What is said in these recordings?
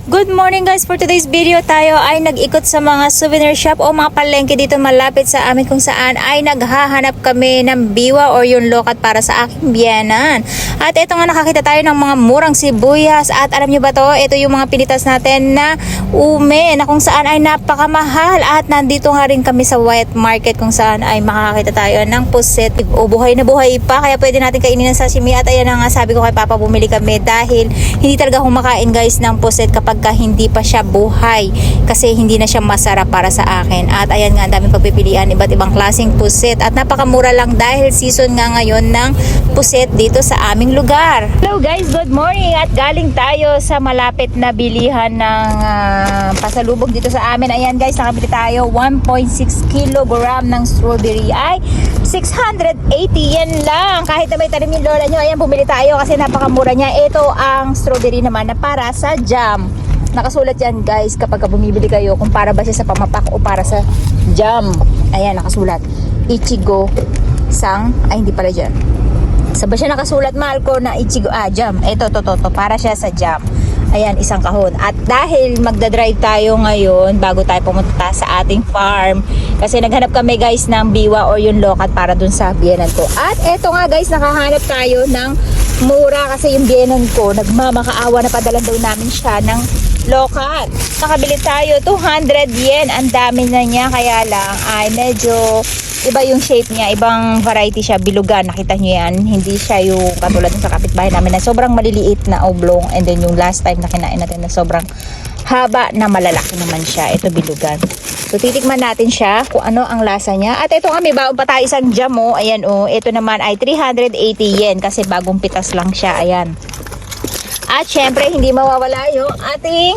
Good morning guys! For today's video tayo ay nag-ikot sa mga souvenir shop o mga palengke dito malapit sa amin kung saan ay naghahanap kami ng biwa or yung lokat para sa aking biyenan. At ito nga nakakita tayo ng mga murang sibuyas at alam nyo ba to? Ito yung mga pinitas natin na ume na kung saan ay napakamahal at nandito nga rin kami sa wet market kung saan ay makakita tayo ng puset o buhay na buhay pa kaya pwede natin kainin ng sashimi at ayan na nga sabi ko kay Papa bumili kami dahil hindi talaga kumakain guys ng puset kapag hindi pa siya buhay kasi hindi na siya masarap para sa akin. At ayan nga, ang daming pagpipilian, iba't ibang klaseng puset at napakamura lang dahil season nga ngayon ng puset dito sa aming lugar. Hello guys, good morning at galing tayo sa malapit na bilihan ng pasalubog dito sa amin. Ayan guys, nakabili tayo 1.6 kilogram ng strawberry ay 680 yen lang. Kahit na may tanim yung lola nyo, ayan bumili tayo kasi napakamura niya. Ito ang strawberry naman na para sa jam. Nakasulat yan guys kapag bumibili kayo kung para ba siya sa pamapak o para sa jam. Ayan nakasulat Ichigo sang, ay hindi pala dyan. Sa ba siya nakasulat mahal ko na Ichigo, jam. Ito to para siya sa jam. Ayan isang kahon. At dahil magdadrive tayo ngayon bago tayo pumunta sa ating farm kasi naghanap kami guys ng biwa or yung lokat para dun sa biyenan ko. At eto nga guys, nakahanap tayo ng mura kasi yung biyenan ko nagmamakaawa na padalan daw namin siya ng lokat. Nakabili tayo 200 yen. Ang dami na niya kaya lang ay medyo iba yung shape niya, ibang variety siya, bilugan. Nakita nyo yan, hindi siya yung katulad sa kapitbahay namin na sobrang maliliit na oblong and then yung last time na kinain natin na sobrang haba na malalaki naman siya. Ito bilugan. So titikman natin siya kung ano ang lasa niya. At ito nga may baon pa tayo isang jam oh. Ayan oh, ito naman ay 380 yen kasi bagong pitas lang siya. Ayan. At syempre hindi mawawala yung ating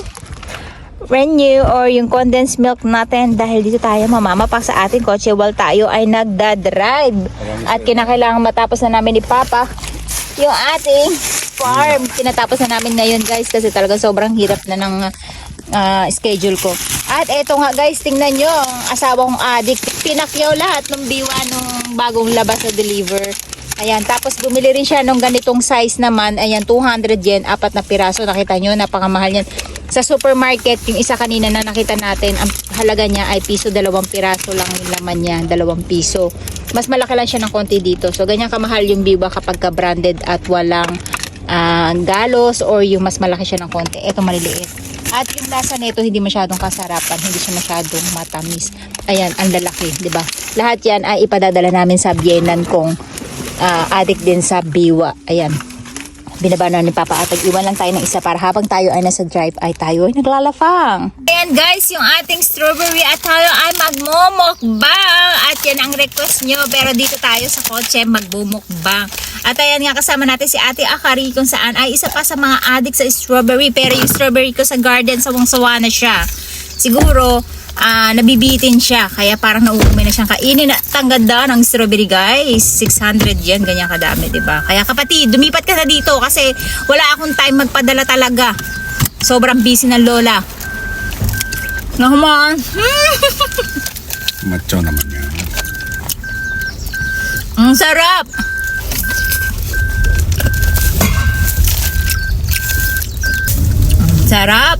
renew or yung condensed milk natin dahil dito tayo mamamapak sa ating kotse while tayo ay nagdadrive. At kinakailangan matapos na namin ni Papa yung ating farm. Kinatapos na namin ngayon guys kasi talaga sobrang hirap na ng schedule ko. At eto nga guys, tingnan nyo ang asawa kong adik. Pinakyaw lahat ng biwa nung bagong labas na deliver. Ayan, tapos bumili rin siya nung ganitong size naman. Ayan, 200 yen, 4 na piraso. Nakita nyo, napakamahal yan. Sa supermarket, yung isa kanina na nakita natin, ang halaga niya ay piso, 2 piraso lang yung laman niya, 2 piso. Mas malaki lang siya ng konti dito. So, ganyan kamahal yung biwa kapag ka-branded at walang galos or yung mas malaki siya ng konti. Ito maliliit. At yung lasa nito hindi masyadong kasarapan, hindi siya masyadong matamis. Ayan, ang lalaki, 'di ba? Lahat 'yan ay ipadadala namin sa biyenan kong addict din sa biwa. Ayan. Binaba na ni Papa at iwan lang tayo ng isa para habang tayo ay nasa drive ay tayo ay naglalafang. Ayan guys, yung ating strawberry at tayo ay magmumukbang. At yan ang request nyo. Pero dito tayo sa kotse magbumukbang. At ayan nga kasama natin si Ate Akari kung saan ay isa pa sa mga addict sa strawberry. Pero yung strawberry ko sa garden, sawang-sawa na siya. Siguro, nabibitin siya kaya parang nauumay na siyang kainin at ang ganda ng strawberry guys 600 yen, ganyan kadami diba? Kaya kapatid, dumipat ka na dito kasi wala akong time magpadala talaga, sobrang busy ng lola. Naman Macho naman yan. ang sarap. Ang sarap.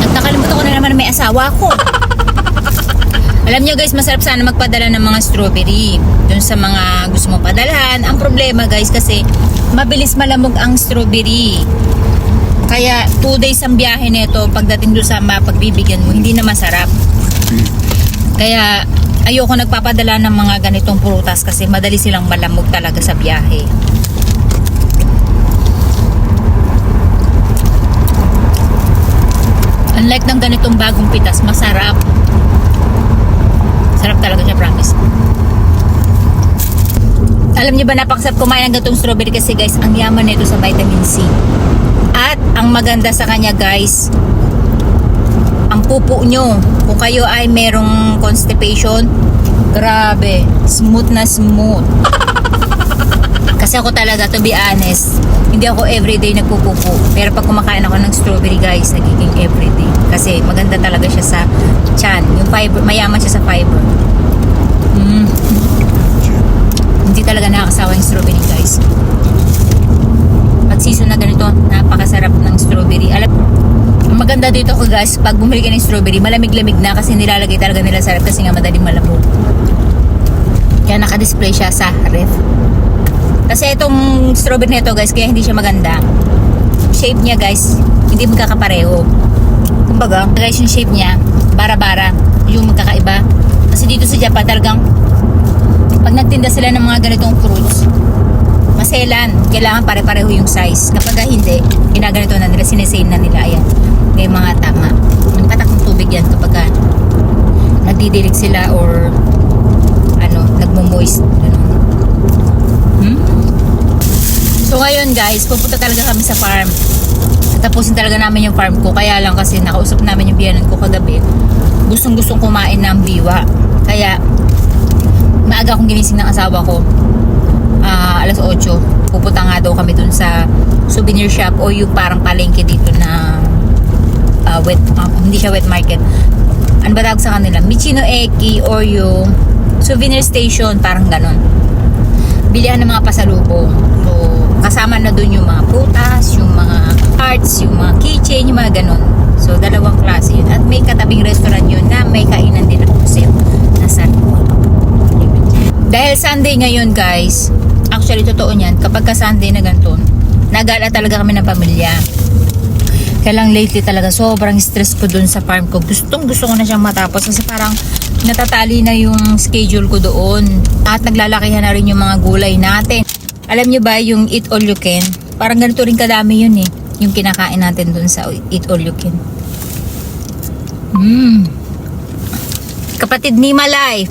At nakalimutan ko na naman na may asawa ko. Alam nyo guys, masarap sana magpadala ng mga strawberry dun sa mga gusto mong padalhan. Ang problema guys kasi mabilis malamog ang strawberry. Kaya 2 days ang biyahe nito pagdating dun sa pagbibigyan mo, hindi na masarap. Kaya ayoko nagpapadala ng mga ganitong prutas kasi madali silang malamog talaga sa biyahe. Unlike ng ganitong bagong pitas, masarap. Sarap talaga siya, promise. Alam niyo ba napakasarap kumain ng ganitong strawberry kasi guys, ang yaman nito sa vitamin C. At ang maganda sa kanya guys, ang pupo nyo. Kung kayo ay merong constipation, grabe, smooth na smooth. Kasi ako talaga, to be honest, hindi ako everyday nagpupupo. Pero pag kumakain ako ng strawberry guys, nagiging everyday. Kasi maganda talaga siya sa tiyan. Yung fiber, mayaman siya sa fiber. guys. Pag season na ganito, napakasarap ng strawberry. Alam, ang maganda dito ko guys, pag bumili ka ng strawberry, malamig-lamig na kasi nilalagay talaga nila sa ref kasi nga madaling malamog. Kaya naka-display siya sa ref. Kasi itong strawberry nito guys, kaya hindi siya maganda. Shape niya guys, hindi magkakapareho. Kumbaga, guys, yung shape niya, bara-bara, yung magkakaiba. Kasi dito sa Japan talagang pag nagtinda sila ng mga ganitong fruits, maselan, kailangan pare-pareho yung size. Kapag hindi, ginaganito na nila, sinesale na nila. Ayan, may mga tama. Yung patak ng tubig yan kapag nagdidilig sila or nagmo-moist. So ngayon guys, pupunta talaga kami sa farm. Tapusin talaga namin yung farm ko. Kaya lang kasi nakausap namin yung biyanan ko kagabi. Gustong-gustong kumain ng biwa. Kaya maaga akong ginising ng asawa ko. Alas 8. Pupunta nga daw kami dun sa souvenir shop o yung parang palengke dito na hindi siya wet market. Ano ba tawag sa kanila? Michino Eki or yung souvenir station, parang ganon. Bilihan ng mga pasalubong. So, kasama na dun yung mga prutas, yung mga cards, yung mga keychain, yung mga ganon. So, dalawang klase yun. At may katabing restaurant yun na may kainan din ako sa nasa dahil Sunday ngayon guys, actually totoo niyan, kapag ka Sunday na ganito, nagala talaga kami ng pamilya. Kaya lang lately talaga sobrang stress ko dun sa farm ko. Gusto ko na siyang matapos kasi parang natatali na yung schedule ko doon. At naglalakihan na rin yung mga gulay natin. Alam nyo ba yung eat all you can? Parang ganito rin kadami yun eh. Yung kinakain natin dun sa eat all you can. Kapatid ni Malay,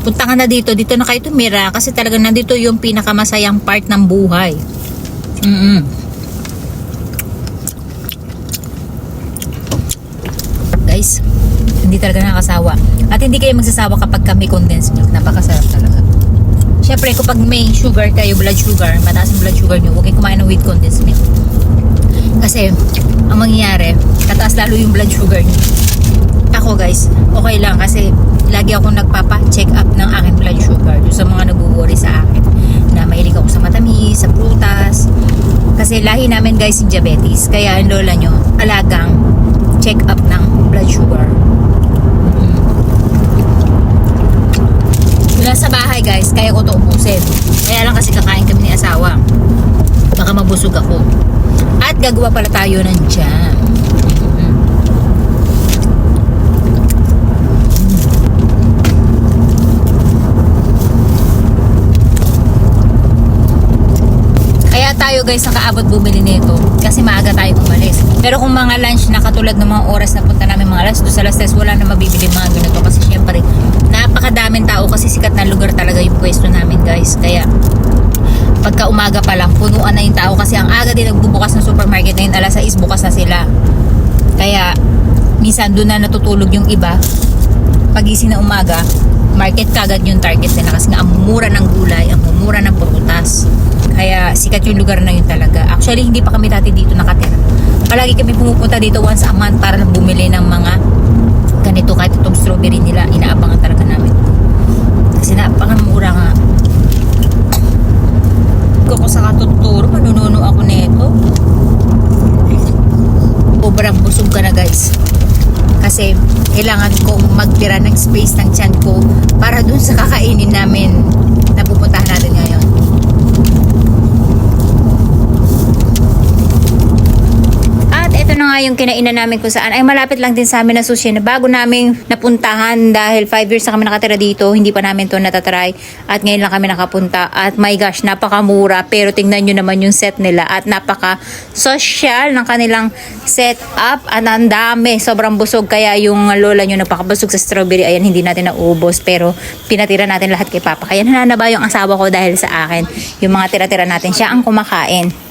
punta ka na dito na kayo tumira kasi talaga nandito yung pinakamasayang part ng buhay. Guys, hindi talaga nakakasawa. At hindi kayo magsasawa kapag kami condensed milk. Napakasarap talaga. Syempre, kapag may sugar kayo, blood sugar, mataas yung blood sugar nyo, huwag kayo kumain ng with condensed milk. Kasi, ang mangyayari, tataas lalo yung blood sugar nyo. Ako guys, okay lang kasi lagi ako nagpapa-check up ng aking blood sugar doon sa mga nag-worry sa akin na mahilig ako sa matamis, sa prutas kasi lahi namin guys yung diabetes kaya ang lola nyo alagang check up ng blood sugar. Mula sa bahay guys, kaya ko to ubusin kaya lang kasi kakain kami ni asawa baka mabusog ako at gagawa pala tayo ng jam. Tayo guys nakaabot bumili nito kasi maaga tayo umalis. Pero kung mga lunch na katulad ng mga oras na punta namin mga alas 2 sa alas 3 wala na mabibili mga ganito kasi syempre napakadaming tao kasi sikat na lugar talaga yung pwesto namin guys. Kaya pagka umaga pa lang punuan na yung tao kasi ang aga din nagbubukas ng supermarket na yun alas 6 bukas na sila. Kaya minsan doon na natutulog yung iba. Pagising na umaga market kagad yung target nila kasi nga ang mura ng gulay, ang mura ng prutas. Kaya sikat yung lugar na yun talaga. Actually, hindi pa kami dati dito nakatira. Palagi kami pumupunta dito once a month para lang bumili ng mga ganito kahit itong strawberry nila. Inaabangan talaga namin. Kasi napakamura nga. Kung sa katuturo, manununo ako nito. Sobrang busog ka na guys. Kasi kailangan kong magtira ng space ng tiyan ko para dun sa kakainin namin na pupuntahan natin ngayon. Ito na nga yung kinainan namin kung saan ay malapit lang din sa amin na sushi na bago namin napuntahan dahil 5 years na kami nakatira dito, hindi pa namin to natatry at ngayon lang kami nakapunta at my gosh, napakamura pero tingnan nyo naman yung set nila at napaka-social ng kanilang set up at ang dami, sobrang busog kaya yung lola nyo nagpakabusog sa strawberry, ayan hindi natin naubos pero pinatira natin lahat kay Papa kaya nananaba yung asawa ko dahil sa akin yung mga tira-tira natin, siya ang kumakain.